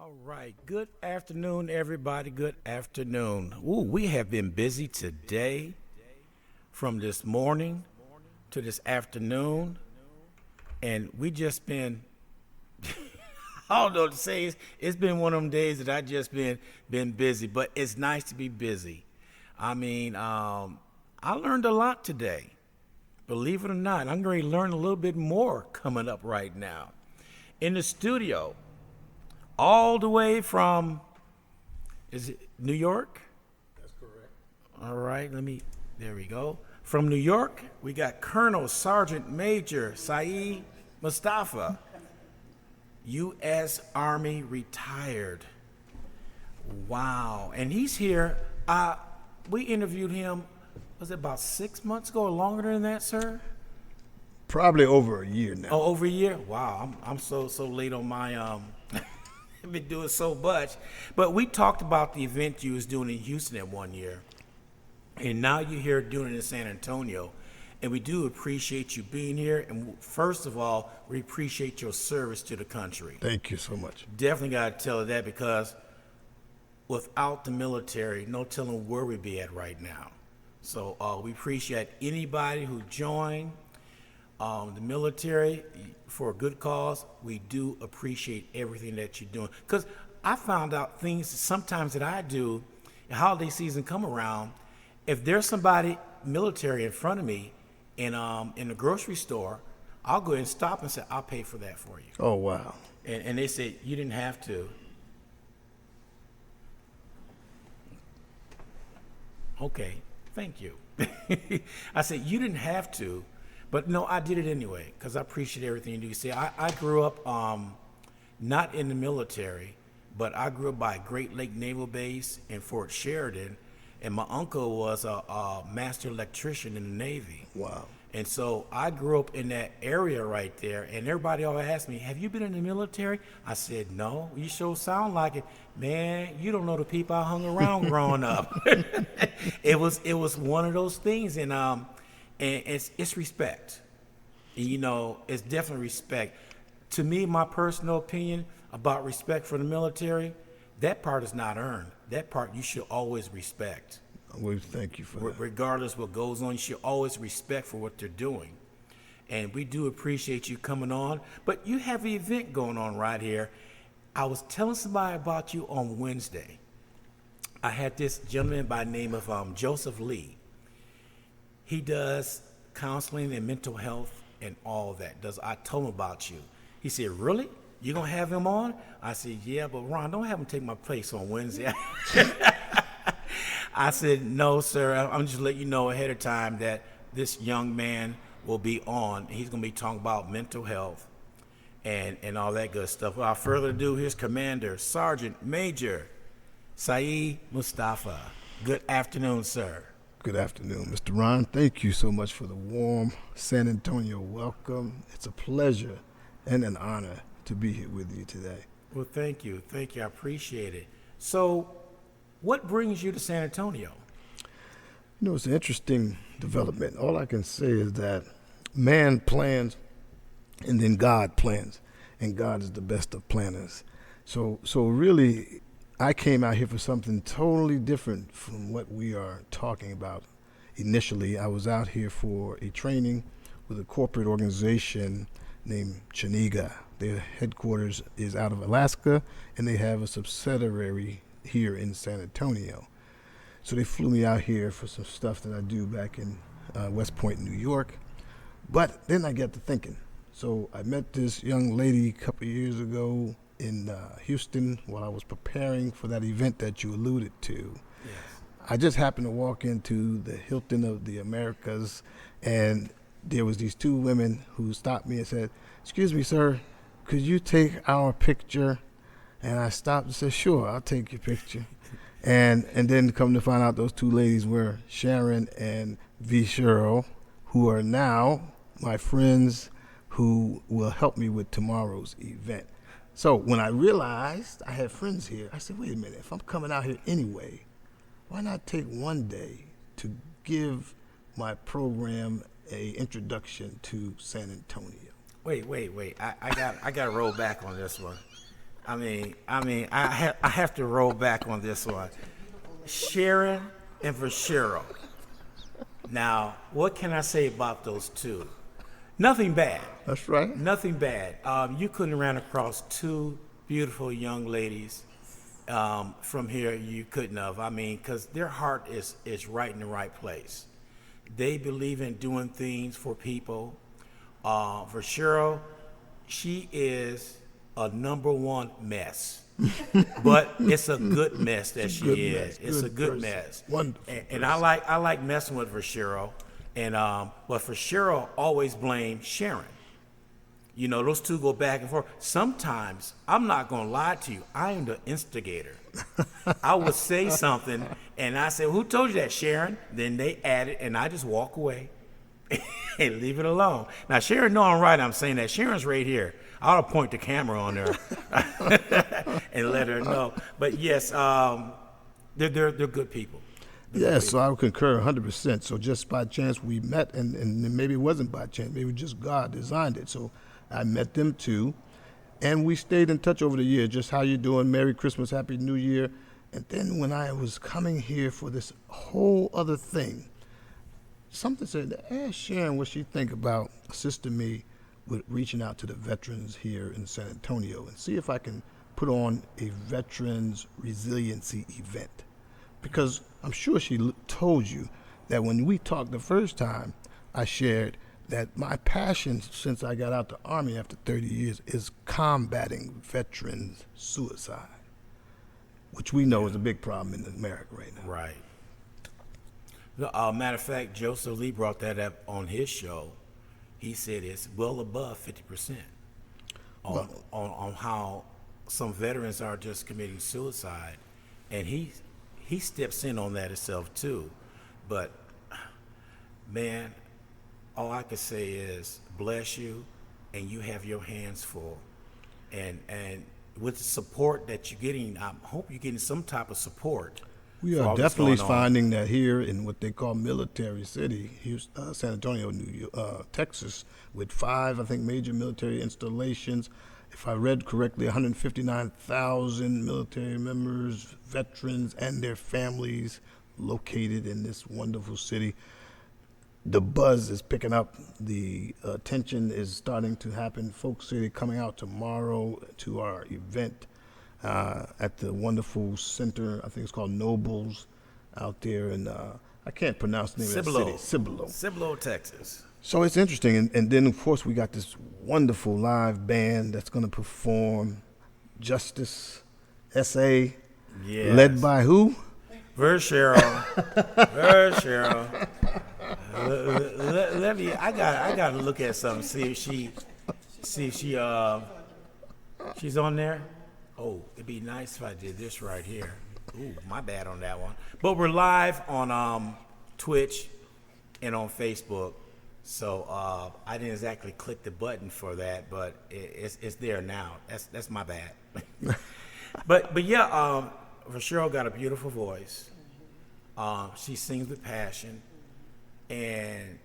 All right. Good afternoon, everybody. Good afternoon. Ooh, we have been busy today from this morning to this afternoon, and we just been. I don't know what to say. It's been one of them days that I just been busy, but it's nice to be busy. I mean, I learned a lot today. Believe it or not, I'm going to learn a little bit more coming up right now. In the studio, all the way from, is it New York? That's correct. All right, there we go. From New York, we got Colonel Sergeant Major Saeed Mustafa, U.S. Army retired. Wow, and he's here. We interviewed him, was it about 6 months ago or longer than that, sir? Probably over a year now. Oh, over a year? Wow, I'm so late on my I've been doing so much. But we talked about the event you was doing in Houston at one year. And now you're here doing it in San Antonio. And we do appreciate you being here. And first of all, we appreciate your service to the country. Thank you so much. Definitely got to tell her that because without the military, no telling where we'd be at right now. So we appreciate anybody who joined the military for a good cause. We do appreciate everything that you're doing. Because I found out things sometimes that I do, the holiday season come around, if there's somebody military in front of me in the grocery store, I'll go ahead and stop and say, I'll pay for that for you. Oh, wow. And they said, you didn't have to. Okay, thank you. I said, you didn't have to, but no, I did it anyway, because I appreciate everything you do. See, I grew up not in the military, but I grew up by Great Lake Naval Base in Fort Sheridan, and my uncle was a master electrician in the Navy. Wow. And so I grew up in that area right there, and everybody always asked me, have you been in the military? I said, no. You sure sound like it. Man, you don't know the people I hung around growing up. It was one of those things, and it's respect. You know, it's definitely respect. To me, my personal opinion about respect for the military, that part is not earned. That part you should always respect. We thank you for that. Regardless what goes on, you should always respect for what they're doing. And we do appreciate you coming on. But you have an event going on right here. I was telling somebody about you on Wednesday. I had this gentleman by the name of Joseph Lee. He does counseling and mental health and all that. I told him about you. He said, really? You gonna have him on? I said, yeah, but Ron, don't have him take my place on Wednesday. I said, no, sir. I'm just letting you know ahead of time that this young man will be on. He's going to be talking about mental health and all that good stuff. Without further ado, here's Commander Sergeant Major Saeed Mustafa. Good afternoon, sir. Good afternoon, Mr. Ron. Thank you so much for the warm San Antonio welcome. It's a pleasure and an honor to be here with you today. Well, thank you. Thank you. I appreciate it. So, what brings you to San Antonio? You know, it's an interesting development. All I can say is that man plans and then God plans, and God is the best of planners. So really, I came out here for something totally different from what we are talking about. Initially, I was out here for a training with a corporate organization named Chaniga. Their headquarters is out of Alaska, and they have a subsidiary here in San Antonio. So they flew me out here for some stuff that I do back in West Point, New York. But then I got to thinking. So I met this young lady a couple of years ago in Houston while I was preparing for that event that you alluded to. Yes. I just happened to walk into the Hilton of the Americas, and there was these two women who stopped me and said, "Excuse me, sir, could you take our picture?" And I stopped and said, "Sure, I'll take your picture." And then come to find out those two ladies were Sharon and V. Cheryl, who are now my friends who will help me with tomorrow's event. So when I realized I had friends here, I said, wait a minute, if I'm coming out here anyway, why not take one day to give my program a introduction to San Antonio? Wait. I got to roll back on this one. I have to roll back on this one. Sharon and Vashiro. Now, what can I say about those two? Nothing bad. That's right. Nothing bad. You couldn't have ran across two beautiful young ladies from here. You couldn't have. I mean, because their heart is right in the right place. They believe in doing things for people. For Cheryl, she is a number one mess. But it's a good mess that she is. It's a good mess. Wonderful. And I like messing with Vashiro. And but Vashiro always blames Sharon. You know, those two go back and forth. Sometimes, I'm not gonna lie to you, I am the instigator. I would say something and I say, "Who told you that, Sharon?" Then they add it and I just walk away and leave it alone. Now Sharon know I'm right, I'm saying that. Sharon's right here. I ought to point the camera on her and let her know. But yes, they're good people. Yeah, so I would concur 100%. So just by chance we met, and maybe it wasn't by chance, maybe just God designed it. So I met them too, and we stayed in touch over the years. Just how you doing? Merry Christmas, Happy New Year. And then when I was coming here for this whole other thing, something said, ask Sharon what she think about assisting me with reaching out to the veterans here in San Antonio and see if I can put on a veterans resiliency event. Because I'm sure she told you that when we talked the first time, I shared that my passion since I got out the Army after 30 years is combating veterans suicide, which we know is a big problem in America right now. Right. Matter of fact, Joseph Lee brought that up on his show. He said it's well above 50% on how some veterans are just committing suicide, and he steps in on that himself too. But man, all I can say is bless you, and you have your hands full, and with the support that you're getting, I hope you're getting some type of support. We are definitely finding that here in what they call Military City, Houston, San Antonio, Texas, with 5, I think, major military installations. If I read correctly, 159,000 military members, veterans, and their families located in this wonderful city. The buzz is picking up. The attention is starting to happen. Folks say they're coming out tomorrow to our event at the wonderful center. I think it's called Nobles out there. And I can't pronounce the name of that city. Cibolo, Texas. So it's interesting. And then, of course, we got this wonderful live band that's going to perform Justice S.A. Yes. Led by who? Cheryl. Cheryl. Let me. I got to look at something. See if she's on there. Oh, it'd be nice if I did this right here. Ooh, my bad on that one. But we're live on Twitch and on Facebook. So I didn't exactly click the button for that, but it's there now. That's my bad. but yeah, Cheryl got a beautiful voice. She sings with passion, and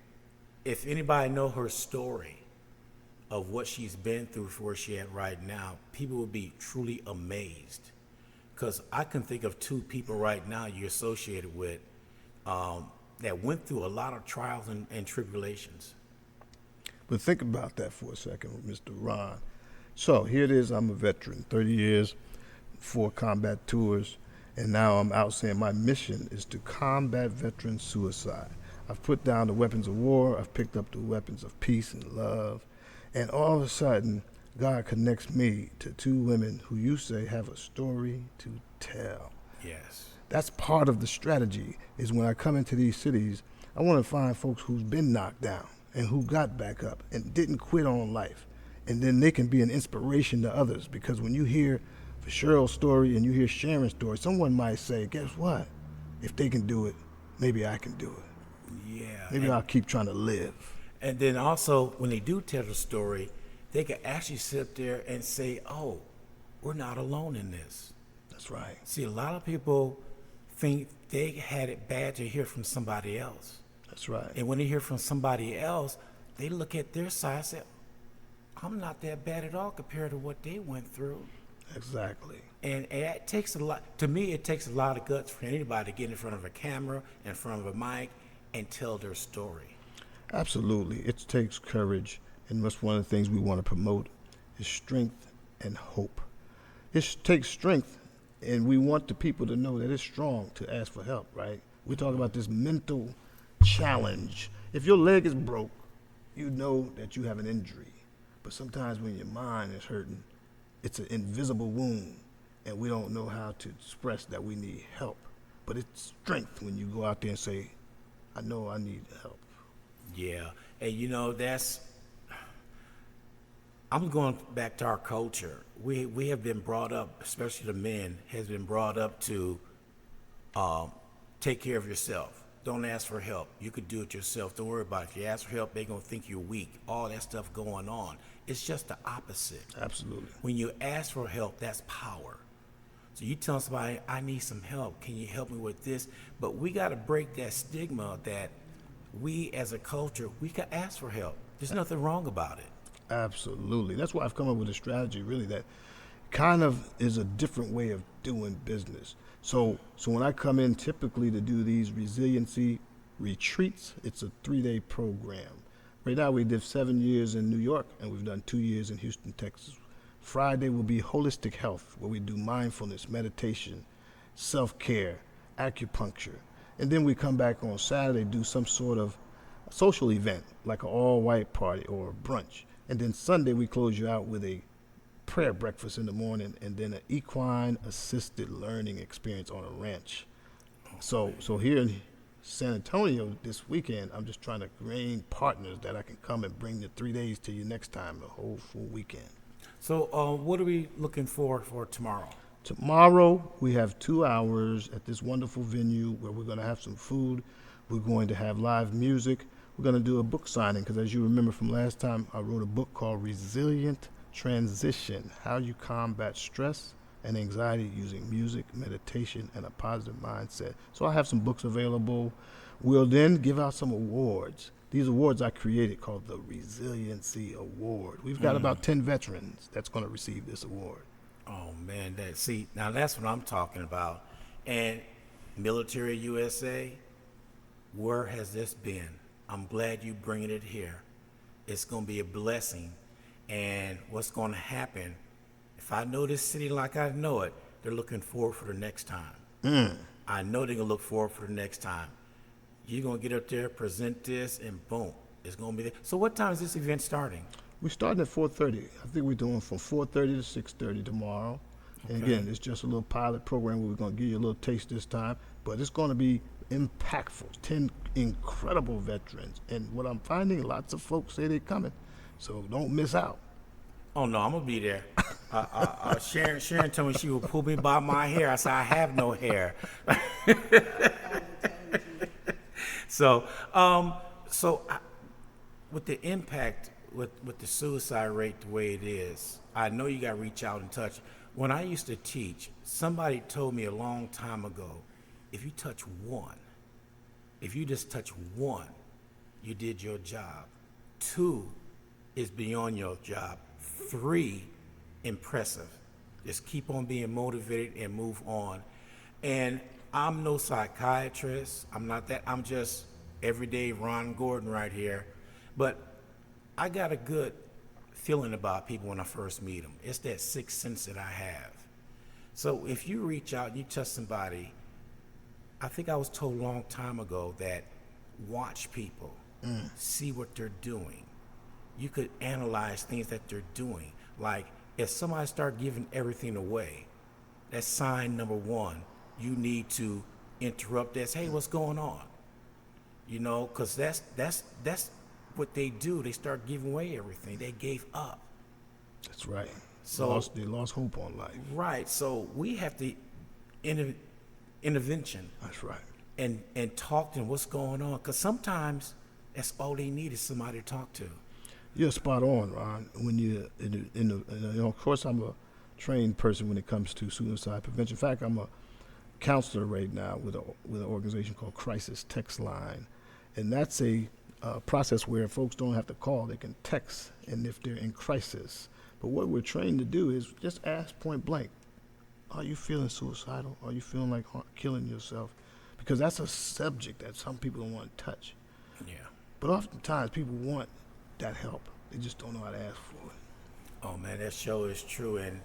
if anybody know her story of what she's been through for where she at right now, people will be truly amazed. Because I can think of 2 people right now you're associated with that went through a lot of trials and tribulations. But think about that for a second, Mr. Ron. So here it is, I'm a veteran, 30 years, 4 combat tours, and now I'm out saying my mission is to combat veteran suicide. I've put down the weapons of war, I've picked up the weapons of peace and love, and all of a sudden, God connects me to 2 women who you say have a story to tell. Yes. That's part of the strategy, is when I come into these cities, I want to find folks who's been knocked down and who got back up and didn't quit on life. And then they can be an inspiration to others, because when you hear Cheryl's story and you hear Sharon's story, someone might say, guess what? If they can do it, maybe I can do it. Yeah. Maybe I'll keep trying to live. And then also, when they do tell the story, they can actually sit there and say, oh, we're not alone in this. That's right. See, a lot of people think they had it bad to hear from somebody else. That's right. And when they hear from somebody else, they look at their side and say, I'm not that bad at all compared to what they went through. Exactly. And it takes a lot, to me, it takes a lot of guts for anybody to get in front of a camera, in front of a mic, and tell their story. Absolutely. It takes courage. And that's one of the things we want to promote is strength and hope. Takes strength, and we want the people to know that it's strong to ask for help, right? We talk about this mental challenge. If your leg is broke, you know that you have an injury. But sometimes when your mind is hurting, it's an invisible wound, and we don't know how to express that we need help. But it's strength when you go out there and say, I know I need help. Yeah. And I'm going back to our culture. We have been brought up, especially the men, has been brought up to take care of yourself. Don't ask for help. You could do it yourself. Don't worry about it. If you ask for help, they're going to think you're weak. All that stuff going on. It's just the opposite. Absolutely. When you ask for help, that's power. So you tell somebody, I need some help. Can you help me with this? But we got to break that stigma that we as a culture, we can ask for help. There's nothing wrong about it. Absolutely. That's why I've come up with a strategy really that kind of is a different way of doing business. So when I come in typically to do these resiliency retreats, it's a 3-day program. Right now we did 7 years in New York and we've done 2 years in Houston, Texas. Friday will be holistic health, where we do mindfulness, meditation, self-care, acupuncture. And then we come back on Saturday, do some sort of social event, like an all-white party or a brunch. And then Sunday we close you out with a prayer breakfast in the morning and then an equine assisted learning experience on a ranch. So here in San Antonio this weekend, I'm just trying to gain partners that I can come and bring the 3 days to you next time, the whole full weekend. So what are we looking for tomorrow? Tomorrow, we have 2 hours at this wonderful venue where we're going to have some food. We're going to have live music. We're going to do a book signing because, as you remember from last time, I wrote a book called Resilient Transition, How You Combat Stress and Anxiety Using Music, Meditation, and a Positive Mindset. So I have some books available. We'll then give out some awards. These awards I created called the Resiliency Award. We've got about 10 veterans that's going to receive this award. Oh man, now that's what I'm talking about. And Military USA, where has this been? I'm glad you bringing it here. It's going to be a blessing. And what's going to happen, if I know this city like I know it, they're looking forward for the next time. I know they're going to look forward for the next time. You're going to get up there, present this, and boom, it's going to be there. So what time is this event starting? We're starting at 4:30. I think we're doing from 4:30 to 6:30 tomorrow. And again, it's just a little pilot program where we're going to give you a little taste this time, but it's going to be impactful. 10 incredible veterans. And what I'm finding, lots of folks say they're coming. So don't miss out. Oh no, I'm gonna be there. Sharon told me she would pull me by my hair. I said I have no hair. So with the impact with the suicide rate the way it is, I know you got to reach out and touch. When I used to teach, somebody told me a long time ago, if you touch one, if you just touch one, you did your job. 2 is beyond your job. 3, impressive. Just keep on being motivated and move on. And I'm no psychiatrist. I'm not that. I'm just everyday Ron Gordon right here. But I got a good feeling about people when I first meet them. It's that sixth sense that I have. So if you reach out and you touch somebody, I think I was told a long time ago that watch people, see what they're doing. You could analyze things that they're doing. Like if somebody start giving everything away, that's sign number 1. You need to interrupt this. Hey, what's going on? You know, because that's what they do. They start giving away everything. They gave up. That's right. So they lost hope on life. Right. So we have to intervention. That's right. And talk to them what's going on. Because sometimes that's all they need is somebody to talk to. You're spot on, Ron. When you of course, I'm a trained person when it comes to suicide prevention. In fact, I'm a counselor right now with an organization called Crisis Text Line, and that's a process where folks don't have to call; they can text, and if they're in crisis. But what we're trained to do is just ask point blank, are you feeling suicidal? Are you feeling like killing yourself? Because that's a subject that some people don't want to touch. Yeah. But oftentimes people want that help. They just don't know how to ask for it. Oh man, that show is true, and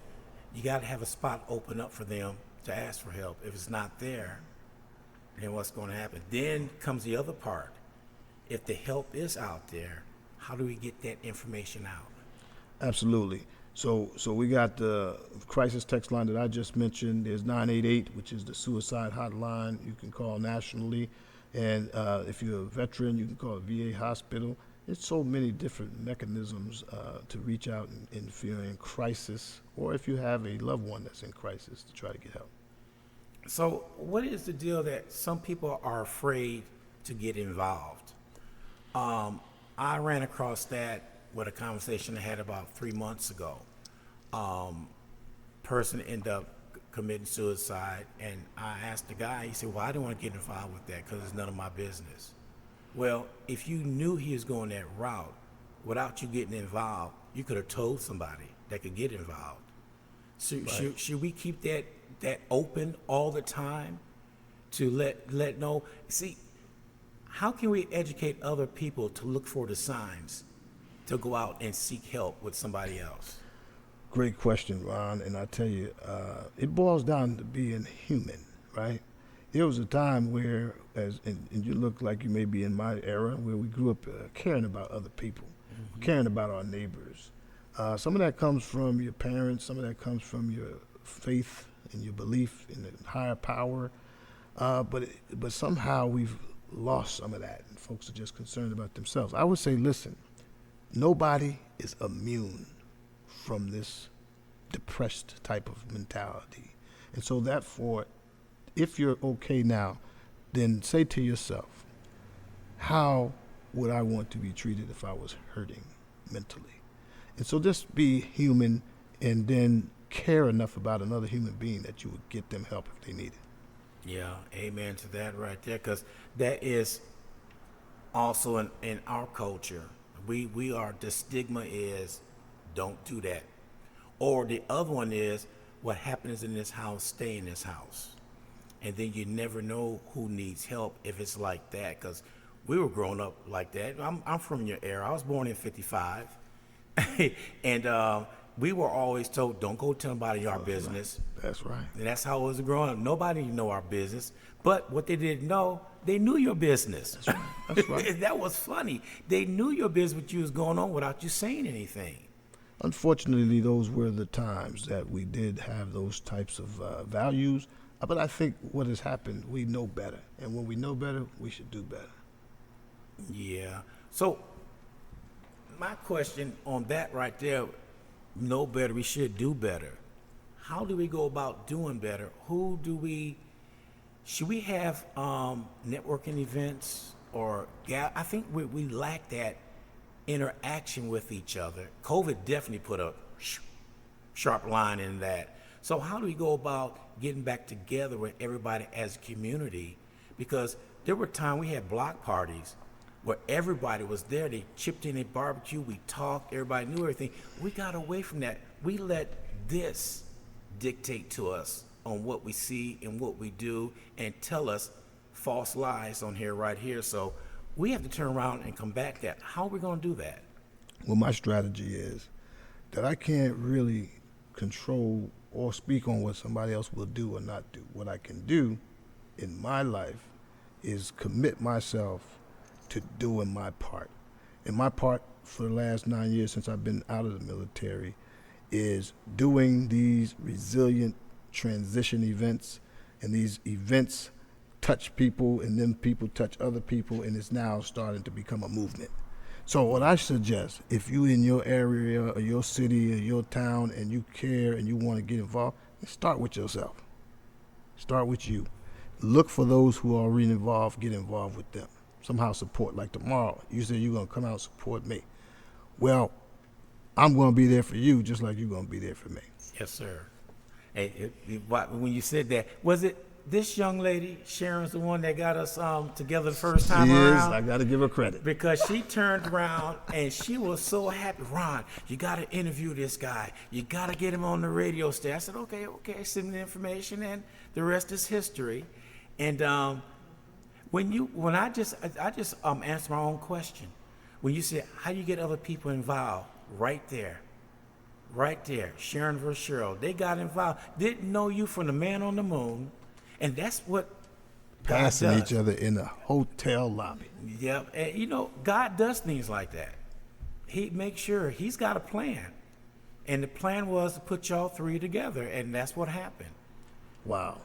you got to have a spot open up for them to ask for help. If it's not there, then what's going to happen? Then comes the other part. If the help is out there, how do we get that information out? Absolutely. So we got the crisis text line that I just mentioned. There's 988, which is the suicide hotline you can call nationally. And if you're a veteran, you can call a VA hospital. There's so many different mechanisms to reach out if you're in crisis, or if you have a loved one that's in crisis, to try to get help. So what is the deal that some people are afraid to get involved? I ran across that with a conversation I had about 3 months ago. Person ended up committing suicide, and I asked the guy, he said, well, I don't want to get involved with that because it's none of my business. Well, if you knew he was going that route, without you getting involved, you could have told somebody that could get involved. So Right. should we keep that open all the time to let know? See, how can we educate other people to look for the signs to go out and seek help with somebody else? Great question, Ron. And I tell you, it boils down to being human, right? There was a time where, and you look like you may be in my era, where we grew up caring about other people, caring about our neighbors. Some of that comes from your parents. Some of that comes from your faith and your belief in the higher power. But somehow we've lost some of that, and folks are just concerned about themselves. I would say, listen, nobody is immune from this depressed type of mentality. And so therefore, if you're okay now, then say to yourself, how would I want to be treated if I was hurting mentally? And so just be human, and then care enough about another human being that you would get them help if they need it. Yeah, amen to that right there, because that is also in our culture. We are, the stigma is don't do that. Or the other one is what happens in this house, stay in this house. And then you never know who needs help if it's like that, because we were growing up like that. I'm from your era. I was born in 55. And we were always told, don't go tell anybody our business. That's right. And that's how it was growing up. Nobody know our business. But what they didn't know, they knew your business. That's right. That's right. That was funny. They knew your business, what you was going on without you saying anything. Unfortunately, those were the times that we did have those types of values. But I think what has happened, we know better. And when we know better, we should do better. Yeah. So my question on that right there, know better, we should do better. How do we go about doing better? Should we have networking events or I think we lack that interaction with each other. COVID definitely put a sharp line in that. So how do we go about getting back together with everybody as a community? Because there were times we had block parties where everybody was there. They chipped in a barbecue. We talked. Everybody knew everything. We got away from that. We let this dictate to us on what we see and what we do and tell us false lies on here, right here. So we have to turn around and combat that. How are we going to do that? Well, my strategy is that I can't really control or speak on what somebody else will do or not do. What I can do in my life is commit myself to doing my part. And my part for the last 9 years since I've been out of the military is doing these resilient transition events, and these events touch people, and then people touch other people, and it's now starting to become a movement. So what I suggest, if you in your area or your city or your town and you care and you want to get involved, start with yourself. Start with you. Look for those who are already involved, get involved with them. Somehow support. Like tomorrow, you said you're going to come out and support me. Well, I'm going to be there for you just like you're going to be there for me. Yes, sir. Hey, when you said that, was it this young lady, Sharon's the one that got us together the first time She is. around. I got to give her credit. Because she turned around and she was so happy. Ron, you got to interview this guy. You got to get him on the radio station. I said, okay, send me the information, and the rest is history. And when I just answer my own question. When you say, how do you get other people involved? Right there. Sharon versus Cheryl. They got involved. Didn't know you from the man on the moon. And that's what God Passing does. each other in a hotel lobby. Yep. And God does things like that. He makes sure he's got a plan. And the plan was to put y'all three together, and that's what happened. Wow.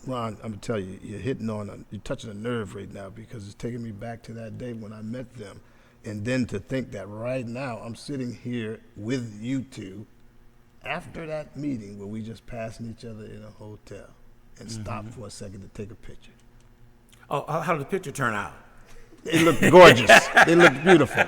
Ron, I'm going to tell you, you're touching a nerve right now, because it's taking me back to that day when I met them. And then to think that right now I'm sitting here with you two after that meeting where we just passing each other in a hotel and stopped for a second to take a picture. Oh, how did the picture turn out? It looked gorgeous. It looked beautiful.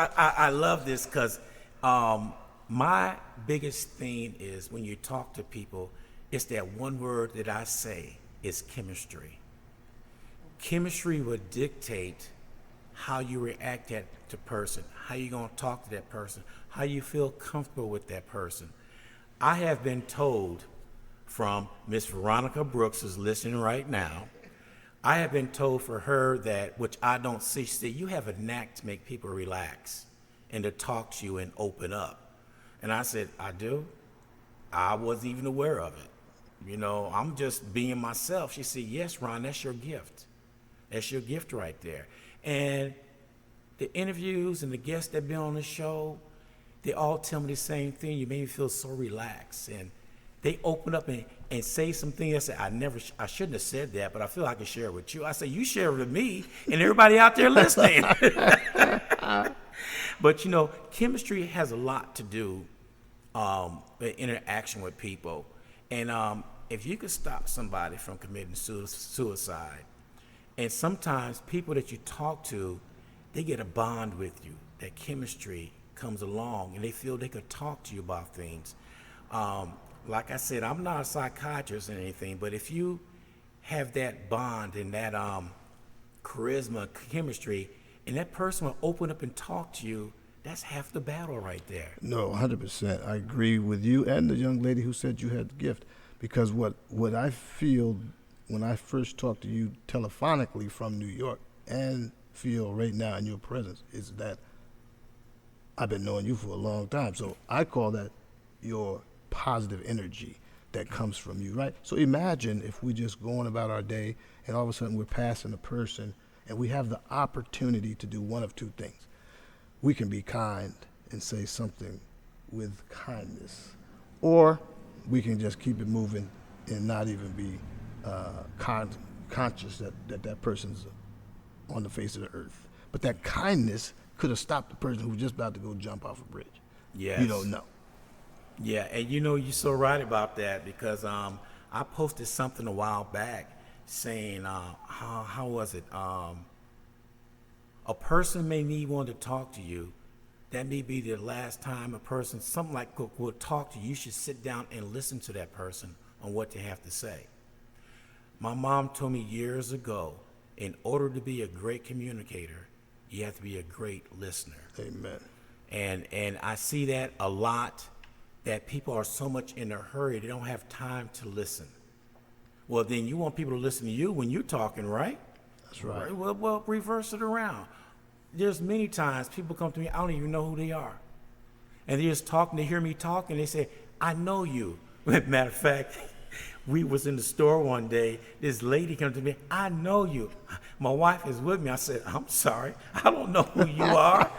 I love this because my biggest thing is when you talk to people, it's that one word that I say is chemistry. Chemistry will dictate how you react to person, how you going to talk to that person, how you feel comfortable with that person. I have been told from Miss Veronica Brooks, who's listening right now, I have been told for her that, which I don't see, you have a knack to make people relax and to talk to you and open up. And I said, I do? I wasn't even aware of it. I'm just being myself. She said, yes, Ron, that's your gift. That's your gift right there. And the interviews and the guests that been on the show, they all tell me the same thing. You made me feel so relaxed. And they open up and say some things. I said, I shouldn't have said that, but I feel I can share it with you. I said, you share it with me and everybody out there listening. But chemistry has a lot to do with interaction with people. And if you could stop somebody from committing suicide, and sometimes people that you talk to, they get a bond with you. That chemistry comes along, and they feel they could talk to you about things. Like I said, I'm not a psychiatrist or anything, but if you have that bond and that charisma, chemistry, and that person will open up and talk to you, that's half the battle right there. No, 100%. I agree with you and the young lady who said you had the gift, because what I feel when I first talked to you telephonically from New York and feel right now in your presence is that I've been knowing you for a long time. So I call that your positive energy that comes from you, right? So imagine if we just go on about our day and all of a sudden we're passing a person and we have the opportunity to do one of two things. We can be kind and say something with kindness, or we can just keep it moving and not even be conscious that person's on the face of the earth. But that kindness could have stopped the person who was just about to go jump off a bridge. Yes. You don't know. Yeah, and you're so right about that, because I posted something a while back saying, how was it? A person may need one to talk to you. That may be the last time a person, something like will talk to you. You should sit down and listen to that person on what they have to say. My mom told me years ago, in order to be a great communicator, you have to be a great listener. Amen. And I see that a lot, that people are so much in a hurry, they don't have time to listen. Well, then you want people to listen to you when you're talking, right? That's right. Well, reverse it around. There's many times people come to me, I don't even know who they are. And they're just talking, they hear me talk, and they say, I know you. Matter of fact, we was in the store one day, this lady came to me, I know you. My wife is with me. I said, I'm sorry, I don't know who you are.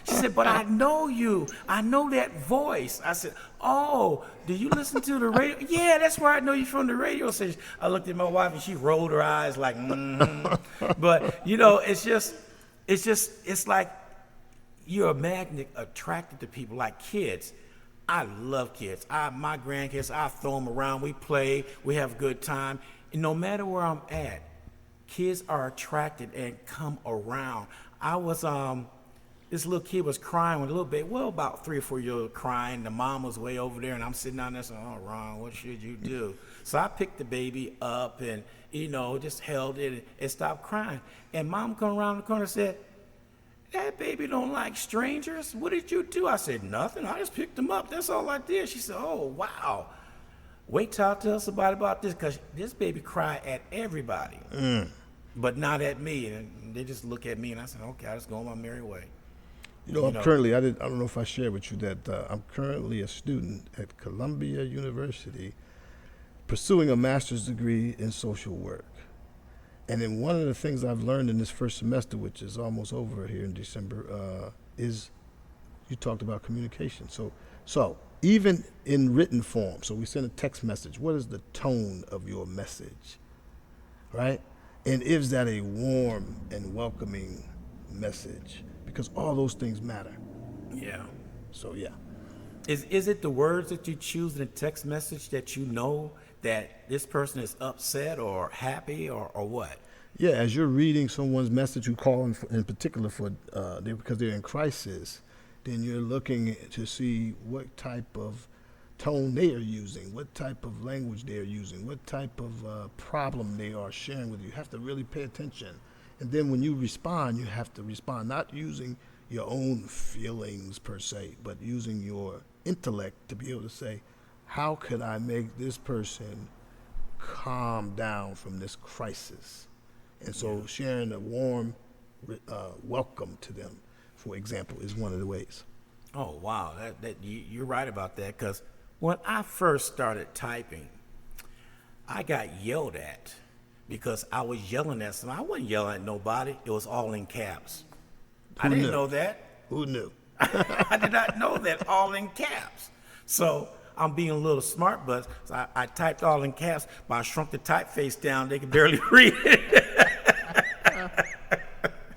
She said, but I know you. I know that voice. I said, oh, do you listen to the radio? Yeah, that's where I know you from, the radio station. I looked at my wife and she rolled her eyes like, But, it's like you're a magnet attracted to people, like kids. I love kids. My grandkids, I throw them around. We play. We have a good time. And no matter where I'm at, kids are attracted and come around. I was this little kid was crying with a little baby, well, about 3 or 4 years old, crying. The mom was way over there, and I'm sitting down there saying, "Oh, Ron, what should you do?" So I picked the baby up and, just held it and stopped crying. And mom come around the corner and said, "That baby don't like strangers. What did you do?" I said, "Nothing. I just picked him up. That's all I did." She said, "Oh, wow. Wait till I tell somebody about this, because this baby cry at everybody, but not at me." And they just look at me, and I said, "Okay, I just go on my merry way." I'm currently, I don't know if I shared with you that I'm currently a student at Columbia University pursuing a master's degree in social work. And then one of the things I've learned in this first semester, which is almost over here in December, is you talked about communication. So even in written form, so we send a text message, what is the tone of your message, right? And is that a warm and welcoming message? Because all those things matter. Yeah. So yeah. Is it the words that you choose in a text message that you know that this person is upset or happy or what? Yeah, as you're reading someone's message who call in particular for because they're in crisis, then you're looking to see what type of tone they are using, what type of language they are using, what type of problem they are sharing with you. You have to really pay attention. And then when you respond, you have to respond not using your own feelings per se, but using your intellect to be able to say, how could I make this person calm down from this crisis? And so sharing a warm welcome to them, for example, is one of the ways. Oh, wow. You're right about that, because when I first started typing, I got yelled at because I was yelling at someone. I wasn't yelling at nobody. It was all in caps. I didn't know that. Who knew? I did not know that, all in caps. So I'm being a little smart, but so I typed all in caps, but I shrunk the typeface down. They could barely read it.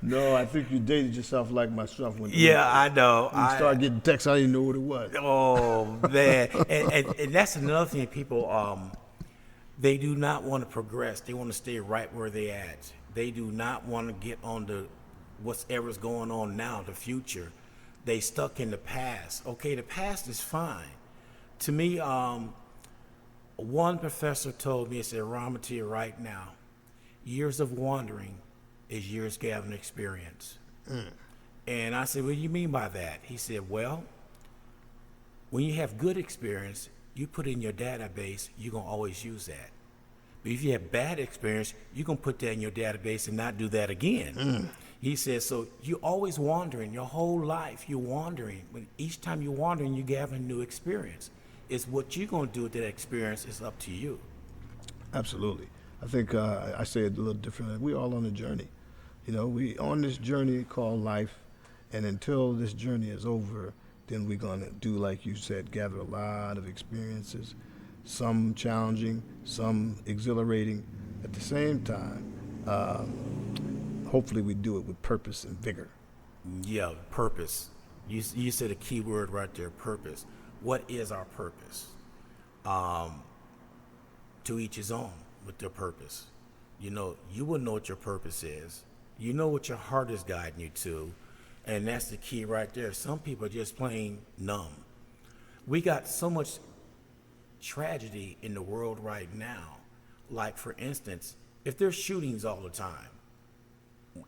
No, I think you dated yourself like myself. I know. You started getting texts, I didn't know what it was. Oh, man. And that's another thing, people, they do not want to progress. They want to stay right where they're at. They do not want to get on to whatever's going on now, the future. They stuck in the past. Okay, the past is fine. To me, one professor told me, he said, "Ron, I'm gonna tell you right now, years of wandering is years gathering experience." And I said, "What do you mean by that?" He said, "Well, when you have good experience, you put in your database, you're going to always use that. But if you have bad experience, you're going to put that in your database and not do that again." He says, so you're always wandering. Your whole life, you're wandering. But each time you're wandering, you're gathering new experience. It's what you're going to do with that experience is up to you. Absolutely. I think I say it a little differently. We're all on a journey. We on this journey called life, and until this journey is over, then we're going to do, like you said, gather a lot of experiences, some challenging, some exhilarating. At the same time, hopefully we do it with purpose and vigor. Yeah, purpose. You said a key word right there, purpose. What is our purpose? To each his own with their purpose. You will know what your purpose is. You know what your heart is guiding you to. And that's the key right there. Some people are just plain numb. We got so much tragedy in the world right now. Like, for instance, if there's shootings all the time,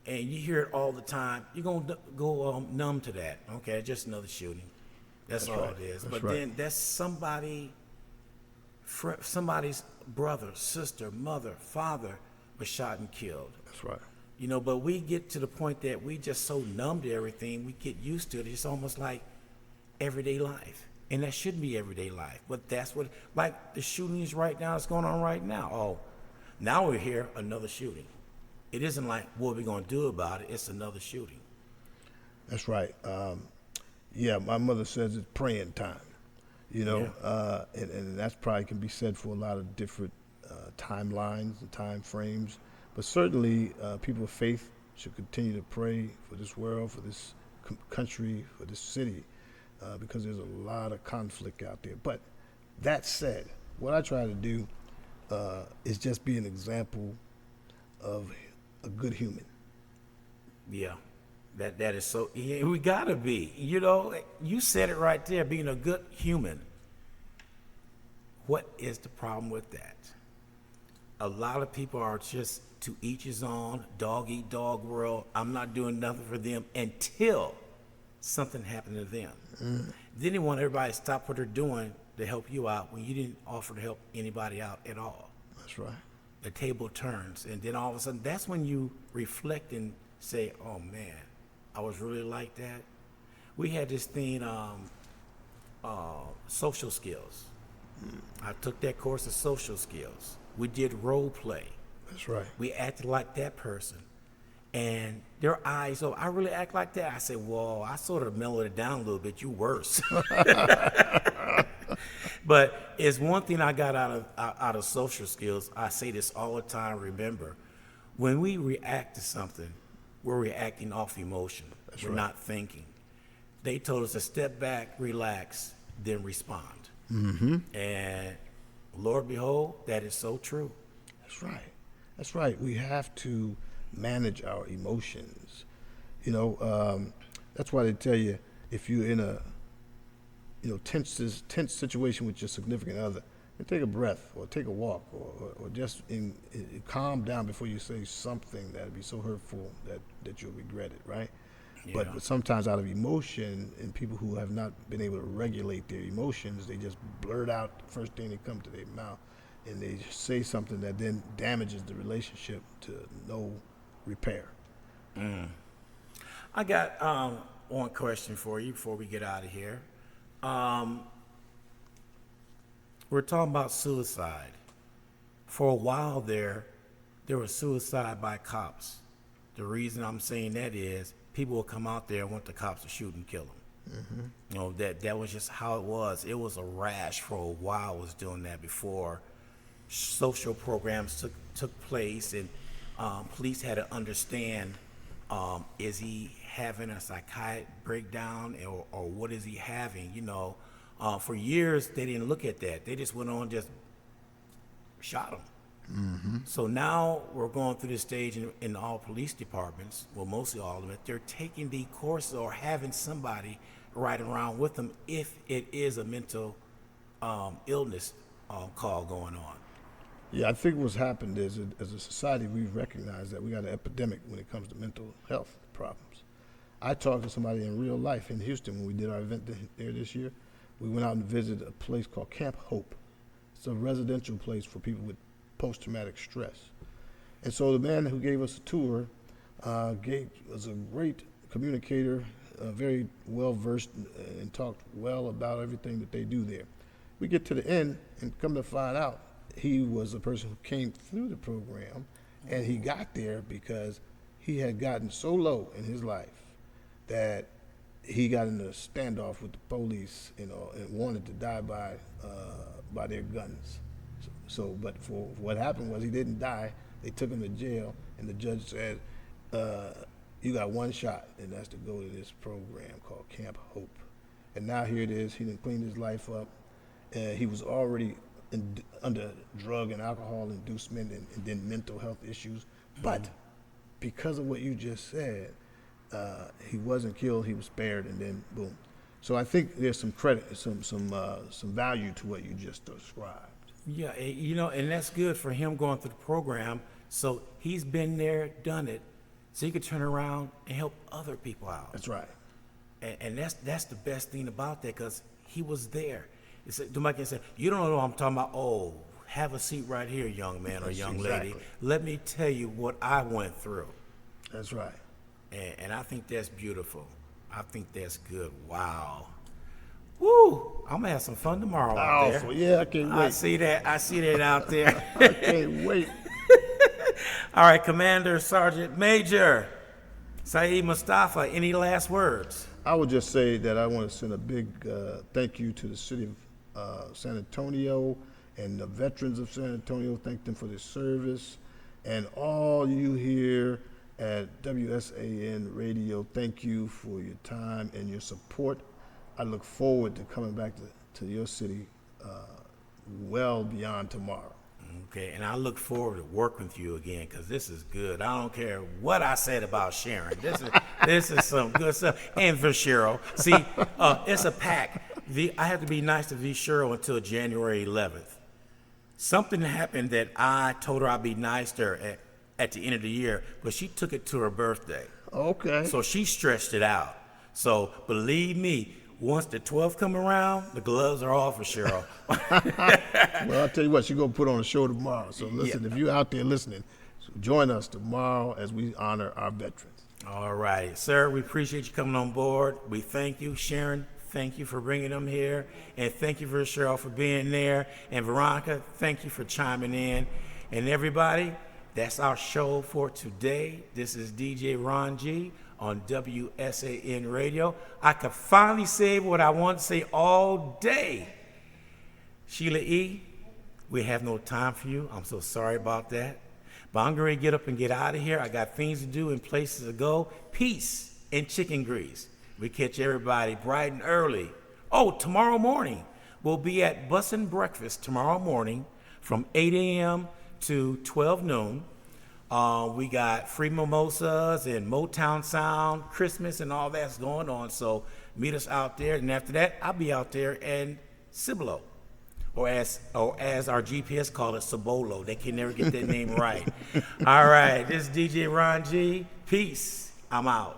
and you hear it all the time, you're going to go numb to that. Okay, just another shooting. That's all right. it is. That's But right. then that's somebody's brother, sister, mother, father was shot and killed. That's right. But we get to the point that we just so numb to everything, we get used to it. It's almost like everyday life. And that shouldn't be everyday life. But that's what, like the shootings right now that's going on right now. Oh, now we're here, another shooting. It isn't like, what are we going to do about it? It's another shooting. That's right. My mother says it's praying time, and that's probably can be said for a lot of different timelines and time frames. But certainly people of faith should continue to pray for this world, for this country, for this city, because there's a lot of conflict out there. But that said, what I try to do is just be an example of a good human. Yeah. That is so. Yeah, we gotta be. You know, you said it right there. Being a good human. What is the problem with that? A lot of people are just to each his own, dog eat dog world. I'm not doing nothing for them until something happened to them. Then they want everybody to stop what they're doing to help you out when you didn't offer to help anybody out at all. That's right. The table turns, and then all of a sudden, that's when you reflect and say, "Oh man, I was really like that." We had this thing, social skills. I took that course of social skills. We did role play. That's right. We acted like that person. And their eyes, oh, I really act like that? I said, well, I sort of mellowed it down a little bit. You worse. But it's one thing I got out of social skills. I say this all the time, remember. When we react to something, we're reacting off emotion. We're not thinking. They told us to step back, relax, then respond. And Lord behold, that is so true. That's right. That's right. We have to manage our emotions. You know, that's why they tell you if you're in a tense situation with your significant other, then take a breath or take a walk or just calm down before you say something that'd be so hurtful that you'll regret it, right? Yeah. But sometimes out of emotion, and people who have not been able to regulate their emotions, they just blurt out the first thing that comes to their mouth, and they say something that then damages the relationship to no repair. I got one question for you before we get out of here. We're talking about suicide. For a while there was suicide by cops. The reason I'm saying that is people will come out there and want the cops to shoot and kill them. You know, that was just how it was. It was a rash for a while was doing that before social programs took place, and police had to understand, is he having a psychotic breakdown or what is he having, you know. For years, they didn't look at that. They just went on just shot him. So now we're going through this stage in all police departments, well, mostly all of them, they're taking the courses or having somebody riding around with them if it is a mental illness call going on. Yeah, I think what's happened is, as a society, we've recognized that we got an epidemic when it comes to mental health problems. I talked to somebody in real life in Houston when we did our event there this year. We went out and visited a place called Camp Hope. It's a residential place for people with post-traumatic stress. And so the man who gave us a tour was a great communicator, very well-versed, and talked well about everything that they do there. We get to the end and come to find out he was a person who came through the program, and he got there because he had gotten so low in his life that he got in a standoff with the police, you know, and wanted to die by their guns. So, but for what happened was he didn't die. They took him to jail, and the judge said, "You got one shot, and that's to go to this program called Camp Hope." And now here it is. He done cleaned his life up. He was already under drug and alcohol inducement and then mental health issues. But because of what you just said, he wasn't killed. He was spared, and then boom. So I think there's some credit, some value to what you just described. Yeah, you know, and that's good for him going through the program. So he's been there, done it, so he could turn around and help other people out. That's right. And that's the best thing about that, because he was there. Somebody said, "You don't know what I'm talking about." Oh, have a seat right here, young man or young lady. Let me tell you what I went through. That's right. And I think that's beautiful. I think that's good. Wow. Woo! I'm gonna have some fun tomorrow out there. Yeah, I can't wait. I see that out there. I can't wait. All right, Commander, Sergeant, Major, Saeed, Mustafa, any last words? I would just say that I want to send a big thank you to the city of San Antonio and the veterans of San Antonio. Thank them for their service. And all you here at WSAN Radio, thank you for your time and your support. I look forward to coming back to your city well beyond tomorrow. Okay, and I look forward to working with you again, because this is good. I don't care what I said about Sharon. This is some good stuff. And Cheryl, see, it's a pack. I have to be nice to V Cheryl until January 11th. Something happened that I told her I'd be nice to her at the end of the year, but she took it to her birthday. Okay. So she stretched it out. So believe me, once the 12th come around, the gloves are off for Cheryl. Well, I'll tell you what, she's going to put on a show tomorrow. So listen, if you're out there listening, join us tomorrow as we honor our veterans. All right, sir, we appreciate you coming on board. We thank you. Sharon, thank you for bringing them here. And thank you for Cheryl for being there. And Veronica, thank you for chiming in. And everybody, that's our show for today. This is DJ Ron G on WSAN Radio. I could finally say what I want to say all day. Sheila E., we have no time for you. I'm so sorry about that. But I'm going to get up and get out of here. I got things to do and places to go. Peace and chicken grease. We catch everybody bright and early. Oh, tomorrow morning, we'll be at Bussin' Breakfast tomorrow morning from 8 a.m. to 12 noon. We got free mimosas and Motown Sound, Christmas, and all that's going on. So meet us out there. And after that, I'll be out there in Cibolo, or as our GPS call it, Cibolo. They can never get that name right. All right, this is DJ Ron G. Peace. I'm out.